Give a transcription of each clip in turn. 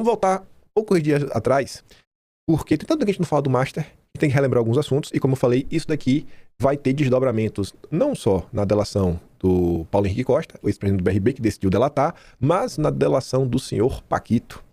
Vamos voltar poucos dias atrás, porque tem tanto que a gente não fala do Master, que tem que relembrar alguns assuntos, e como eu falei, isso daqui vai ter desdobramentos não só na delação do Paulo Henrique Costa, o ex-presidente do BRB, que decidiu delatar, mas na delação do senhor Paquito.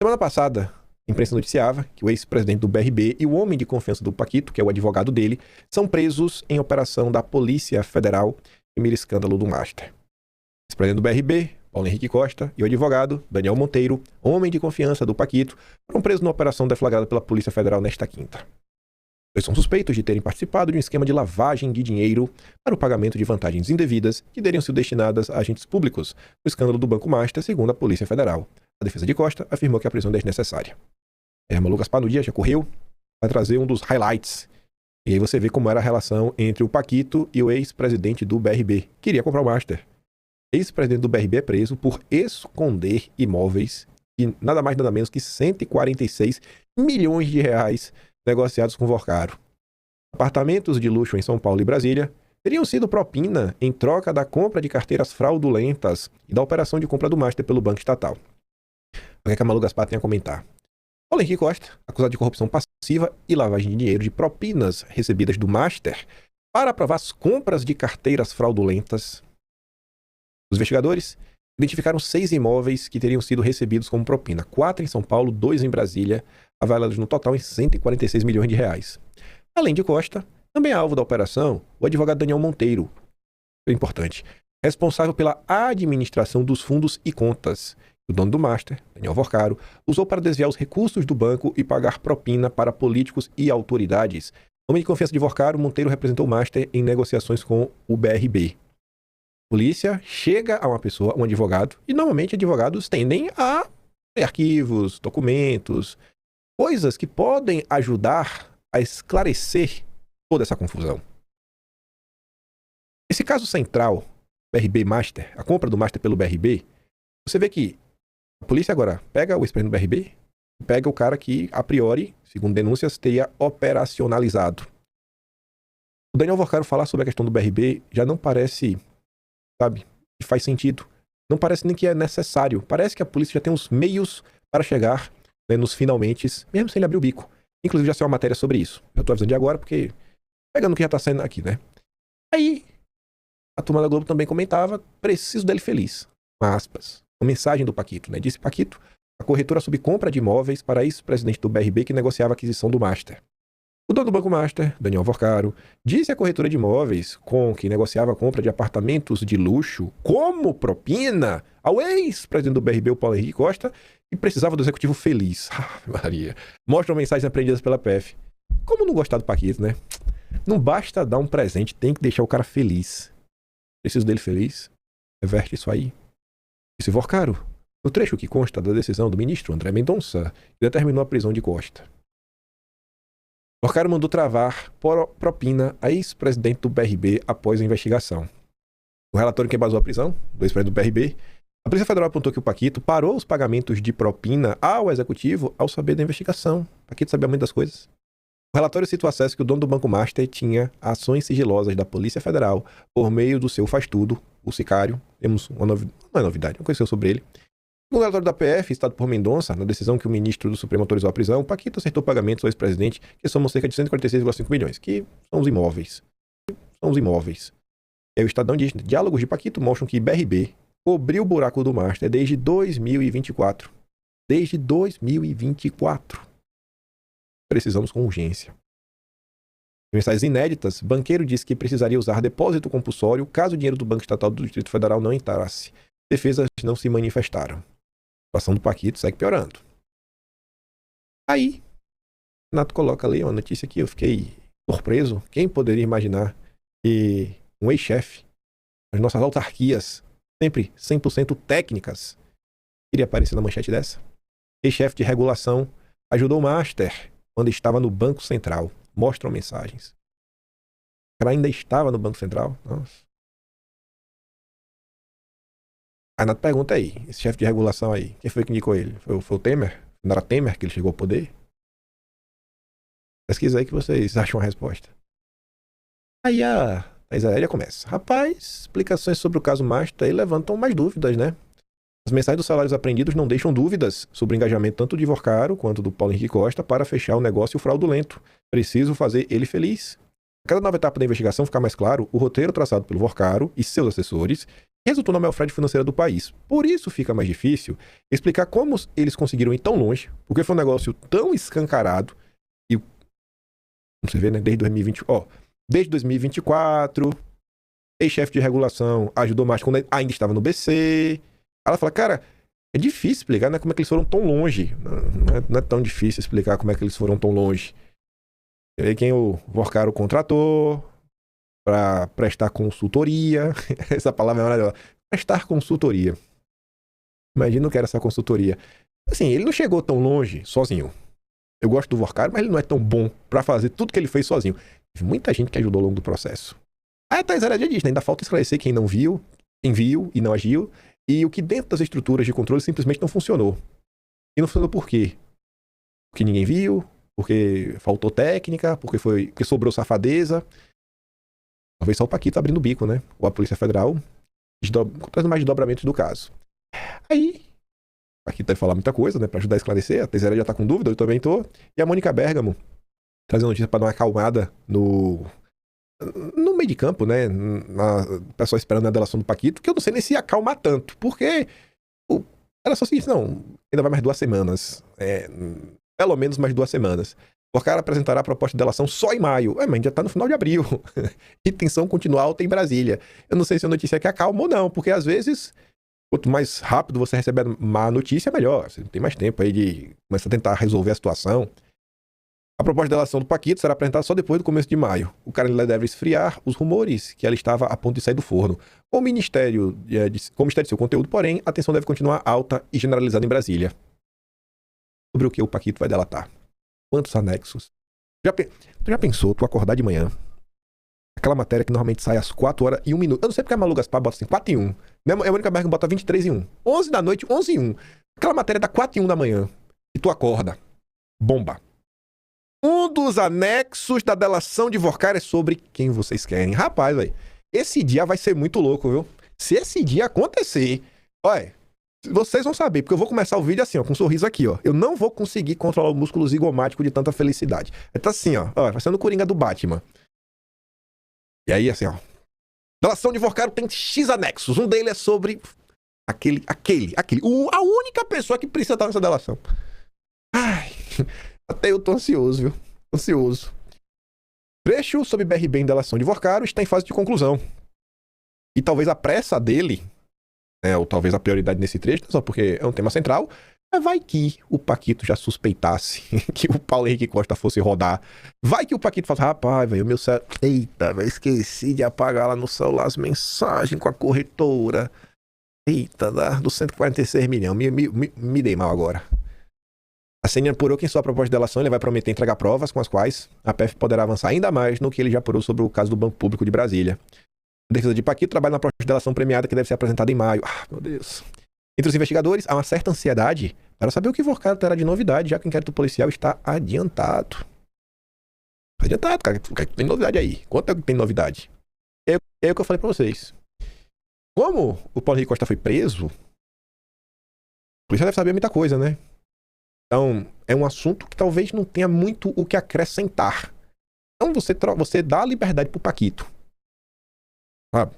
Semana passada, a imprensa noticiava que o ex-presidente do BRB e o homem de confiança do Paquito, que é o advogado dele, são presos em operação da Polícia Federal em mira escândalo do Master. O ex-presidente do BRB, Paulo Henrique Costa, e o advogado, Daniel Monteiro, homem de confiança do Paquito, foram presos numa operação deflagrada pela Polícia Federal nesta quinta. Eles são suspeitos de terem participado de um esquema de lavagem de dinheiro para o pagamento de vantagens indevidas que teriam sido destinadas a agentes públicos no escândalo do Banco Master, segundo a Polícia Federal. A defesa de Costa afirmou que a prisão é desnecessária. Malu Gaspar no dia já correu, vai trazer um dos highlights. E aí você vê como era a relação entre o Paquito e o ex-presidente do BRB. Queria comprar o Master. Ex-presidente do BRB é preso por esconder imóveis de nada mais nada menos que 146 milhões de reais negociados com Vorcaro. Apartamentos de luxo em São Paulo e Brasília teriam sido propina em troca da compra de carteiras fraudulentas e da operação de compra do Master pelo Banco Estatal. O que a Malu Gaspar tem a comentar? Paulo Henrique Costa, acusado de corrupção passiva e lavagem de dinheiro de propinas recebidas do Master para aprovar as compras de carteiras fraudulentas. Os investigadores identificaram 6 imóveis que teriam sido recebidos como propina, 4 em São Paulo, 2 em Brasília, avaliados no total em 146 milhões de reais. Além de Costa, também é alvo da operação o advogado Daniel Monteiro, importante, responsável pela administração dos fundos e contas. O dono do Master, Daniel Vorcaro, usou para desviar os recursos do banco e pagar propina para políticos e autoridades. Homem de confiança de Vorcaro, Monteiro representou o Master em negociações com o BRB. A polícia chega a uma pessoa, um advogado, e normalmente advogados tendem a ter arquivos, documentos, coisas que podem ajudar a esclarecer toda essa confusão. Esse caso central, BRB Master, a compra do Master pelo BRB, você vê que a polícia agora pega o ex-presidente do BRB e pega o cara que, a priori, segundo denúncias, teria operacionalizado. O Daniel Vorcaro falar sobre a questão do BRB já não parece, sabe, que faz sentido. Não parece nem que é necessário. Parece que a polícia já tem os meios para chegar, né, nos finalmente, mesmo sem ele abrir o bico. Inclusive já saiu uma matéria sobre isso. Eu tô avisando de agora porque, pegando o que já tá saindo aqui, né? Aí, a turma da Globo também comentava, preciso dele feliz. Com aspas. Uma mensagem do Paquito, né? Disse Paquito, a corretora sob compra de imóveis para ex-presidente do BRB que negociava a aquisição do Master. O dono do Banco Master, Daniel Vorcaro, disse à corretora de imóveis com que negociava a compra de apartamentos de luxo como propina ao ex-presidente do BRB, o Paulo Henrique Costa, e precisava do executivo feliz. Maria. Mostram mensagens apreendidas pela PF. Como não gostar do Paquito, né? Não basta dar um presente, tem que deixar o cara feliz. Preciso dele feliz. Reverte isso aí. Disse Vorcaro, no trecho que consta da decisão do ministro André Mendonça, que determinou a prisão de Costa. Vorcaro mandou travar propina a ex-presidente do BRB após a investigação. No relatório que embasou a prisão do ex-presidente do BRB, a Polícia Federal apontou que o Paquito parou os pagamentos de propina ao executivo ao saber da investigação. O Paquito sabia muito das coisas. O relatório cita o acesso que o dono do Banco Master tinha a ações sigilosas da Polícia Federal por meio do seu faz-tudo, o sicário. Temos uma novidade, não é novidade, não conheceu sobre ele. No relatório da PF, citado por Mendonça, na decisão que o ministro do Supremo autorizou a prisão, Paquito acertou pagamentos ao ex-presidente que somam cerca de 146,5 milhões, que são os imóveis. São os imóveis. E aí o Estadão diz, diálogos de Paquito mostram que BRB cobriu o buraco do Master desde 2024. Desde 2024. Precisamos com urgência. Em mensagens inéditas, banqueiro disse que precisaria usar depósito compulsório caso o dinheiro do Banco Estatal do Distrito Federal não entrasse. Defesas não se manifestaram. A situação do Paquito segue piorando. Aí, o Renato coloca ali uma notícia que eu fiquei surpreso. Quem poderia imaginar que um ex-chefe, as nossas autarquias, sempre 100% técnicas, iria aparecer na manchete dessa? Ex-chefe de regulação ajudou o Master quando estava no Banco Central. Mostram mensagens. O cara ainda estava no Banco Central? Nossa. A Renato pergunta aí, esse chefe de regulação aí, quem foi que indicou ele? Foi o Temer? Não era Temer que ele chegou ao poder? Pesquisa aí que vocês acham a resposta. Aí a Thais Aérea começa. Rapaz, explicações sobre o caso Master aí levantam mais dúvidas, né? As mensagens dos salários apreendidos não deixam dúvidas sobre o engajamento tanto de Vorcaro quanto do Paulo Henrique Costa para fechar o negócio fraudulento. Preciso fazer ele feliz. A cada nova etapa da investigação ficar mais claro o roteiro traçado pelo Vorcaro e seus assessores resultou na malfrade financeira do país. Por isso fica mais difícil explicar como eles conseguiram ir tão longe, porque foi um negócio tão escancarado e você vê, né, desde 2020, desde 2024, ex-chefe de regulação ajudou mais quando ainda estava no BC. Ela fala, cara, é difícil explicar, né, como é que eles foram tão longe. Não é tão difícil explicar como é que eles foram tão longe. Você vê quem o Vorcaro contratou para prestar consultoria. Essa palavra é maravilhosa. Prestar consultoria. Imagina o que era essa consultoria. Assim, ele não chegou tão longe sozinho. Eu gosto do Vorcaro, mas ele não é tão bom para fazer tudo que ele fez sozinho. Teve muita gente que ajudou ao longo do processo. Aí a Thaís Araújo diz, né? Ainda falta esclarecer quem não viu, quem viu e não agiu, e o que dentro das estruturas de controle simplesmente não funcionou. E não funcionou por quê? Porque ninguém viu, porque faltou técnica, porque sobrou safadeza. Talvez só o Paquito abrindo o bico, né? Ou a Polícia Federal trazendo mais desdobramentos do caso. Aí, o Paquito deve falar muita coisa, né? Pra ajudar a esclarecer. A Teizera já tá com dúvida, eu também tô. E a Mônica Bergamo trazendo notícia pra dar uma acalmada no meio de campo, né? O pessoal esperando a delação do Paquito, que eu não sei nem se ia acalmar tanto, porque ela só se disse, não, ainda vai mais 2 semanas. Pelo menos mais 2 semanas. O cara apresentará a proposta de delação só em maio. Mas já tá no final de abril. E tensão continua alta em Brasília. Eu não sei se a notícia é que acalma ou não, porque às vezes, quanto mais rápido você recebe a má notícia, melhor. Você tem mais tempo aí de começar a tentar resolver a situação. A proposta de delação do Paquito será apresentada só depois do começo de maio. O cara ainda deve esfriar os rumores que ela estava a ponto de sair do forno. Com o Ministério de seu conteúdo, porém, a tensão deve continuar alta e generalizada em Brasília. Sobre o que o Paquito vai delatar. Quantos anexos? Tu já pensou, tu acordar de manhã, aquela matéria que normalmente sai às 4 horas e 1 minuto. Eu não sei porque a Malu Gaspar bota assim, 4 e 1. A Mônica Bergamo bota 23 e 1. 11 da noite, 11 e 1. Aquela matéria dá 4 e 1 da manhã. E tu acorda. Bomba. Um dos anexos da delação de Vorcaro é sobre quem vocês querem. Rapaz, velho, esse dia vai ser muito louco, viu? Se esse dia acontecer, olha, vocês vão saber, porque eu vou começar o vídeo assim, ó, com um sorriso aqui, ó. Eu não vou conseguir controlar o músculo zigomático de tanta felicidade. Tá assim, ó, parecendo o Coringa do Batman. E aí, assim, ó. Delação de Vorcaro tem X anexos. Um deles é sobre a única pessoa que precisa estar nessa delação. Ai, até eu tô ansioso, viu? Ansioso. Trecho sobre BRB em delação de Vorcaro está em fase de conclusão. E talvez a pressa dele, ou talvez a prioridade nesse trecho, não só porque é um tema central, mas vai que o Paquito já suspeitasse que o Paulo Henrique Costa fosse rodar. Vai que o Paquito fala, rapaz, velho, o meu celular... Eita, velho, esqueci de apagar lá no celular as mensagens com a corretora. Eita, dos 146 milhões, me dei mal agora. A CENI apurou que em sua proposta de delação ele vai prometer entregar provas com as quais a PF poderá avançar ainda mais no que ele já apurou sobre o caso do Banco Público de Brasília. A defesa de Paquito trabalha na proposta de delação premiada que deve ser apresentada em maio. Ah, meu Deus. Entre os investigadores, há uma certa ansiedade para saber o que Vorcaro terá de novidade, já que o inquérito policial está adiantado. Adiantado, cara. O que tem novidade aí? Quanto é que tem novidade? É o que eu falei para vocês. Como o Paulo Henrique Costa foi preso, a polícia deve saber muita coisa, né? Então, é um assunto que talvez não tenha muito o que acrescentar. Então, você dá a liberdade pro Paquito. Sabe?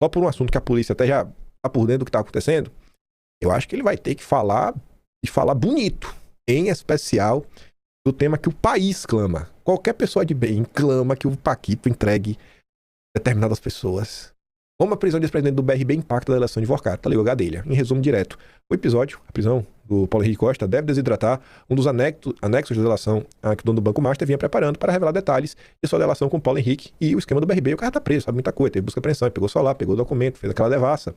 Só por um assunto que a polícia até já tá por dentro do que tá acontecendo, eu acho que ele vai ter que falar e falar bonito. Em especial do tema que o país clama. Qualquer pessoa de bem clama que o Paquito entregue determinadas pessoas. Como a prisão de ex-presidente do BRB impacta a eleição de Vorcaro. Tá ali o Gadelha. Em resumo direto, o episódio, a prisão do Paulo Henrique Costa, deve desidratar um dos anexos de delação que o dono do Banco Master vinha preparando para revelar detalhes de sua delação com o Paulo Henrique e o esquema do BRB. O cara tá preso, sabe muita coisa. Teve busca e apreensão, pegou o celular, pegou o documento, fez aquela devassa.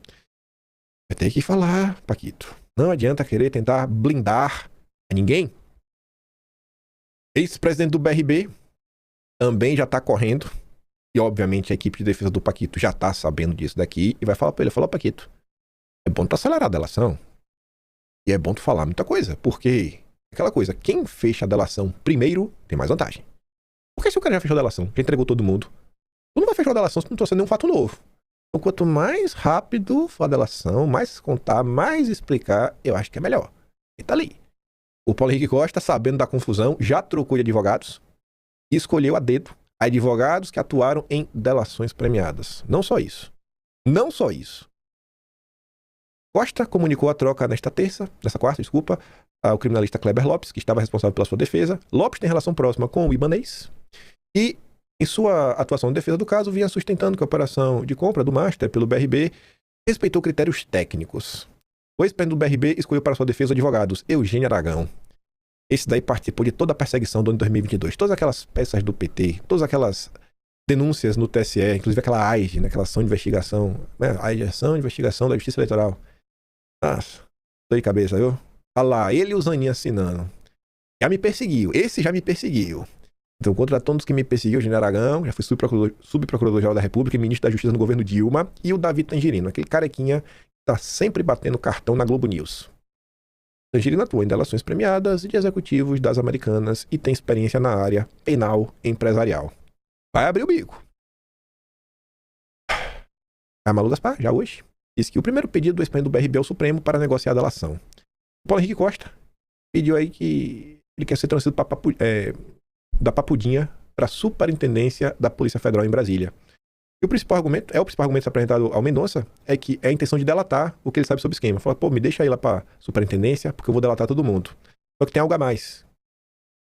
Vai ter que falar, Paquito. Não adianta querer tentar blindar a ninguém. Ex-presidente do BRB também já tá correndo. E, obviamente, a equipe de defesa do Paquito já tá sabendo disso daqui e vai falar pra ele, falou, Paquito, é bom tu acelerar a delação. E é bom tu falar muita coisa, porque aquela coisa, quem fecha a delação primeiro tem mais vantagem. Porque se o cara já fechou a delação, já entregou todo mundo, tu não vai fechar a delação se não trouxer nenhum fato novo. Então, quanto mais rápido for a delação, mais contar, mais explicar, eu acho que é melhor. E tá ali. O Paulo Henrique Costa, sabendo da confusão, já trocou de advogados e escolheu a dedo advogados que atuaram em delações premiadas. Não só isso. Não só isso. Costa comunicou a troca nesta quarta, ao criminalista Kleber Lopes, que estava responsável pela sua defesa. Lopes tem relação próxima com o ibanês e, em sua atuação em defesa do caso, vinha sustentando que a operação de compra do Master pelo BRB respeitou critérios técnicos. O ex-presidente do BRB escolheu para sua defesa advogados Eugênio Aragão. Esse daí participou de toda a perseguição do ano de 2022. Todas aquelas peças do PT, todas aquelas denúncias no TSE, inclusive aquela AIG, né, aquela ação de investigação, né, AIG, ação de investigação da Justiça Eleitoral. Nossa, dor de cabeça, viu? Olha lá, ele e o Zanin assinando. Já me perseguiu, esse já me perseguiu. Então, contra todos que me perseguiu, o Eugênio Aragão, já fui subprocurador-geral da República e ministro da Justiça no governo Dilma, e o Davi Tangerino, aquele carequinha que tá sempre batendo cartão na Globo News. Tangerino atua em delações premiadas de executivos das Americanas e tem experiência na área penal empresarial. Vai abrir o bico. A Malu Gaspar, já hoje, disse que o primeiro pedido do ex-presidente do BRB ao Supremo para negociar a delação. O Paulo Henrique Costa pediu aí que ele quer ser transferido da Papudinha para a Superintendência da Polícia Federal em Brasília. E o principal argumento apresentado ao Mendonça é que é a intenção de delatar o que ele sabe sobre o esquema. Fala, pô, me deixa aí lá para a Superintendência porque eu vou delatar todo mundo. Só que tem algo a mais.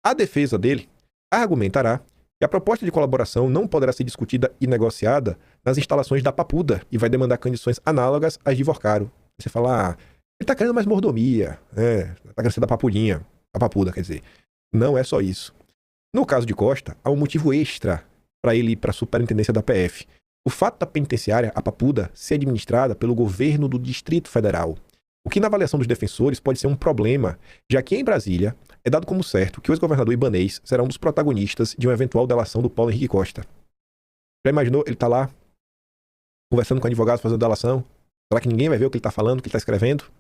A defesa dele argumentará que a proposta de colaboração não poderá ser discutida e negociada nas instalações da Papuda e vai demandar condições análogas às de Vorcaro. Você fala, ele tá querendo mais mordomia, tá querendo ser da Papudinha, a Papuda, quer dizer. Não é só isso. No caso de Costa, há um motivo extra para ele ir para a Superintendência da PF. O fato da penitenciária, a Papuda, ser administrada pelo governo do Distrito Federal. O que na avaliação dos defensores pode ser um problema, já que em Brasília é dado como certo que o ex-governador ibanês será um dos protagonistas de uma eventual delação do Paulo Henrique Costa. Já imaginou? Ele tá lá, conversando com advogados, fazendo delação. Será que ninguém vai ver o que ele tá falando, o que ele tá escrevendo?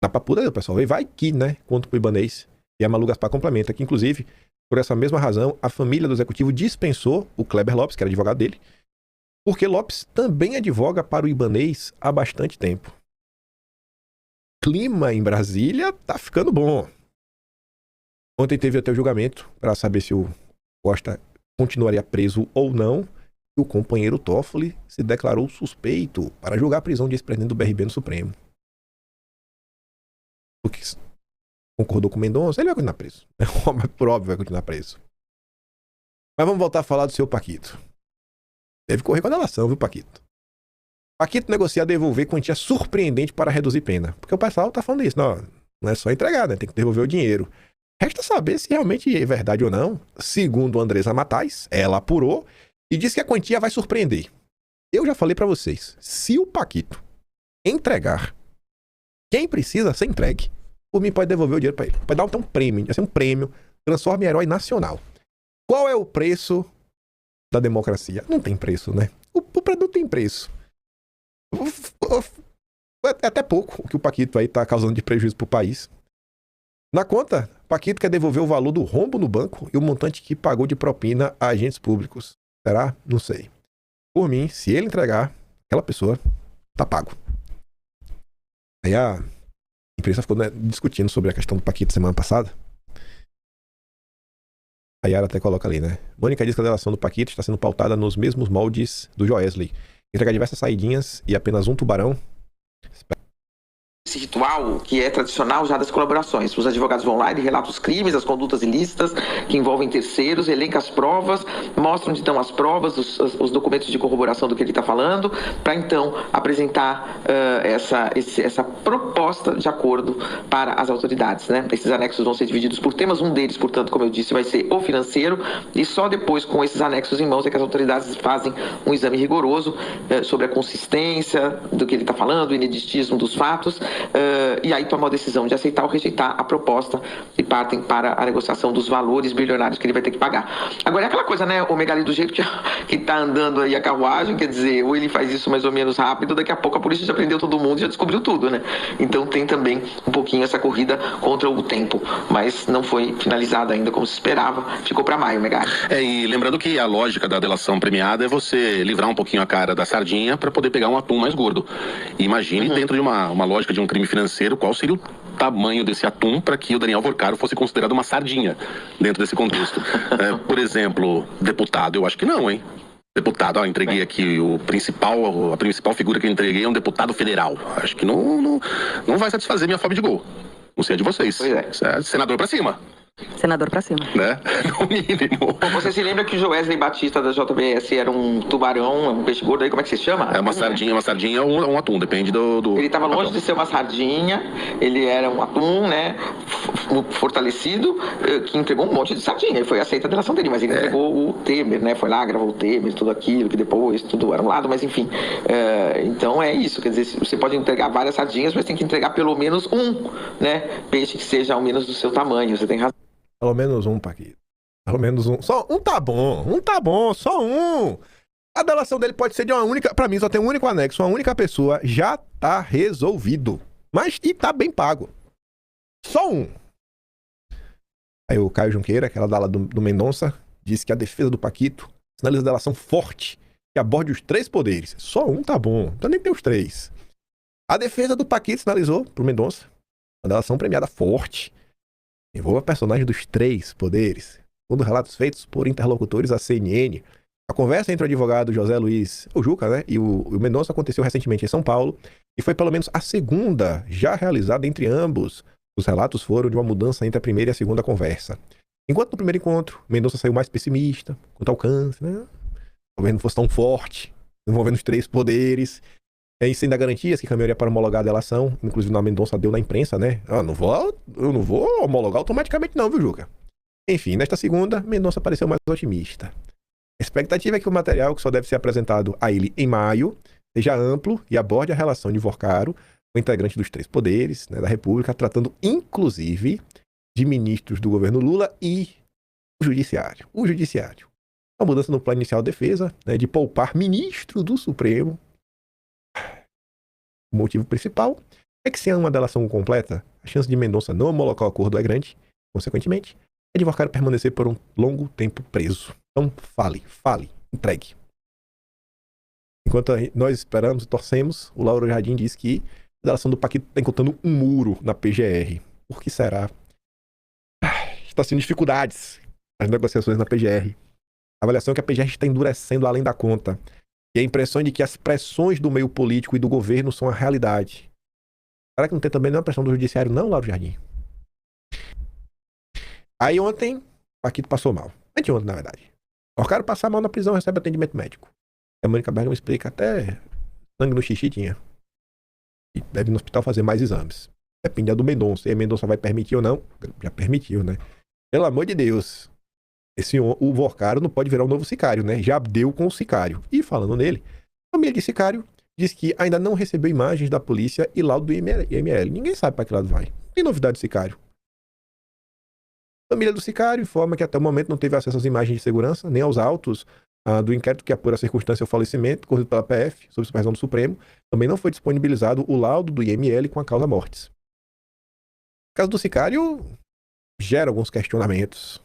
Na Papuda, o pessoal vai que, né, contra o ibanês. E a Malu Gaspar complementa que, inclusive, por essa mesma razão, a família do executivo dispensou o Kleber Lopes, que era advogado dele, porque Lopes também advoga para o ibanês há bastante tempo. O clima em Brasília tá ficando bom. Ontem teve até o julgamento para saber se o Costa continuaria preso ou não. E o companheiro Toffoli se declarou suspeito para julgar a prisão de ex-presidente do BRB no Supremo. Porque concordou com o Mendonça, ele vai continuar preso. Por óbvio, vai continuar preso. Mas vamos voltar a falar do seu Paquito. Deve correr com a delação, viu, Paquito? Paquito negocia devolver quantia surpreendente para reduzir pena. Porque o pessoal tá falando isso. Não é só entregar, né? Tem que devolver o dinheiro. Resta saber se realmente é verdade ou não. Segundo Andresa Matais, ela apurou e disse que a quantia vai surpreender. Eu já falei para vocês, se o Paquito entregar, quem precisa ser entregue, por mim pode devolver o dinheiro para ele. Pode dar um prêmio, vai ser um prêmio, transforma em herói nacional. Qual é o preço da democracia? Não tem preço, né? O produto tem preço. É até pouco o que o Paquito aí tá causando de prejuízo pro país. Na conta, Paquito quer devolver o valor do rombo no banco e o montante que pagou de propina a agentes públicos. Será? Não sei. Por mim, se ele entregar, aquela pessoa tá pago. Aí a imprensa ficou, né, discutindo sobre a questão do Paquito semana passada. A Yara até coloca ali, né? Mônica diz que a delação do Paquito está sendo pautada nos mesmos moldes do Joesley. Entregar diversas saidinhas e apenas um tubarão. Esse ritual que é tradicional já das colaborações. Os advogados vão lá e relatam os crimes, as condutas ilícitas que envolvem terceiros, elenca as provas, mostram então as provas, os documentos de corroboração do que ele está falando, para então apresentar essa proposta de acordo para as autoridades, né? Esses anexos vão ser divididos por temas, um deles, portanto, como eu disse, vai ser o financeiro, e só depois, com esses anexos em mãos, é que as autoridades fazem um exame rigoroso sobre a consistência do que ele está falando, o ineditismo dos fatos. e aí tomam a decisão de aceitar ou rejeitar a proposta e partem para a negociação dos valores bilionários que ele vai ter que pagar. Agora é aquela coisa, né, o Megali, do jeito que tá andando aí a carruagem, quer dizer, ou ele faz isso mais ou menos rápido, daqui a pouco a polícia já prendeu todo mundo e já descobriu tudo, né? Então tem também um pouquinho essa corrida contra o tempo, mas não foi finalizada ainda como se esperava, ficou para maio, Megali. E lembrando que a lógica da delação premiada é você livrar um pouquinho a cara da sardinha para poder pegar um atum mais gordo. E imagine, dentro de uma lógica de um crime financeiro, qual seria o tamanho desse atum para que o Daniel Vorcaro fosse considerado uma sardinha dentro desse contexto. Por exemplo, deputado, eu acho que não, hein? Deputado, entreguei aqui a principal figura que eu entreguei é um deputado federal. Acho que não vai satisfazer minha fome de gol. Não sei a de vocês. Pois é. Senador pra cima. Senador pra cima. Né? No mínimo. Bom, você se lembra que o Joesley Batista da JBS era um tubarão, um peixe gordo aí, como é que se chama? É uma sardinha ou um atum, depende do... Ele estava longe de ser uma sardinha, ele era um atum, né, fortalecido, que entregou um monte de sardinha, e foi aceita a delação dele, mas ele entregou o Temer, né, foi lá, gravou o Temer, tudo aquilo, que depois tudo era um lado, mas enfim. Então é isso, quer dizer, você pode entregar várias sardinhas, mas tem que entregar pelo menos um, né, peixe que seja ao menos do seu tamanho, você tem razão. Pelo menos um, Paquito. Pelo menos um. Só um tá bom, só um. A delação dele pode ser de uma única... Pra mim só tem um único anexo, uma única pessoa, já tá resolvido. Mas, e tá bem pago. Só um. Aí o Caio Junqueira, aquela da ala do Mendonça, disse que a defesa do Paquito sinaliza a delação forte, que aborde os 3 poderes. Só um tá bom, então nem tem os 3. A defesa do Paquito sinalizou pro Mendonça uma delação premiada forte. Envolve personagens dos 3 poderes. Segundo relatos feitos por interlocutores à CNN, a conversa entre o advogado José Luiz, o Juca, né, e o Mendonça aconteceu recentemente em São Paulo e foi pelo menos a segunda já realizada entre ambos. Os relatos foram de uma mudança entre a primeira e a segunda conversa. Enquanto no primeiro encontro, Mendonça saiu mais pessimista quanto ao alcance, né? Talvez não fosse tão forte, envolvendo os 3 poderes. E sem dar garantias que caminharia para homologar a delação. Inclusive, a Mendonça deu na imprensa, né? Eu não vou homologar automaticamente não, viu, Juca? Enfim, nesta segunda, Mendonça pareceu mais otimista. A expectativa é que o material, que só deve ser apresentado a ele em maio, seja amplo e aborde a relação de Vorcaro com integrantes dos 3 poderes, né, da República, tratando inclusive de ministros do governo Lula e o Judiciário. A mudança no plano inicial de defesa, né, de poupar ministro do Supremo. O motivo principal é que, sem uma delação completa, a chance de Mendonça não homologar o acordo é grande. Consequentemente, é de Vorcaro permanecer por um longo tempo preso. Então, fale, entregue. Enquanto nós esperamos e torcemos, o Lauro Jardim diz que a delação do Paquito está encontrando um muro na PGR. Por que será? Está sendo dificuldades nas negociações na PGR. A avaliação é que a PGR está endurecendo além da conta. E a impressão de que as pressões do meio político e do governo são a realidade. Será que não tem também nenhuma pressão do judiciário, não, Lauro Jardim? Aí ontem, o Paquito passou mal. Anteontem, na verdade. O cara passar mal na prisão recebe atendimento médico. A Mônica Bergamo explica, até sangue no xixi tinha. E deve ir no hospital fazer mais exames. Depende do Mendonça. E a Mendonça vai permitir ou não? Já permitiu, né? Pelo amor de Deus. O Vorcaro não pode virar um novo sicário, né? Já deu com o sicário. E falando nele, a família de sicário diz que ainda não recebeu imagens da polícia e laudo do IML. Ninguém sabe para que lado vai. Não tem novidade do sicário. A família do sicário informa que até o momento não teve acesso às imagens de segurança, nem aos autos do inquérito que apura a circunstância do falecimento, corrido pela PF, sob supervisão do Supremo. Também não foi disponibilizado o laudo do IML com a causa mortes. O caso do sicário gera alguns questionamentos.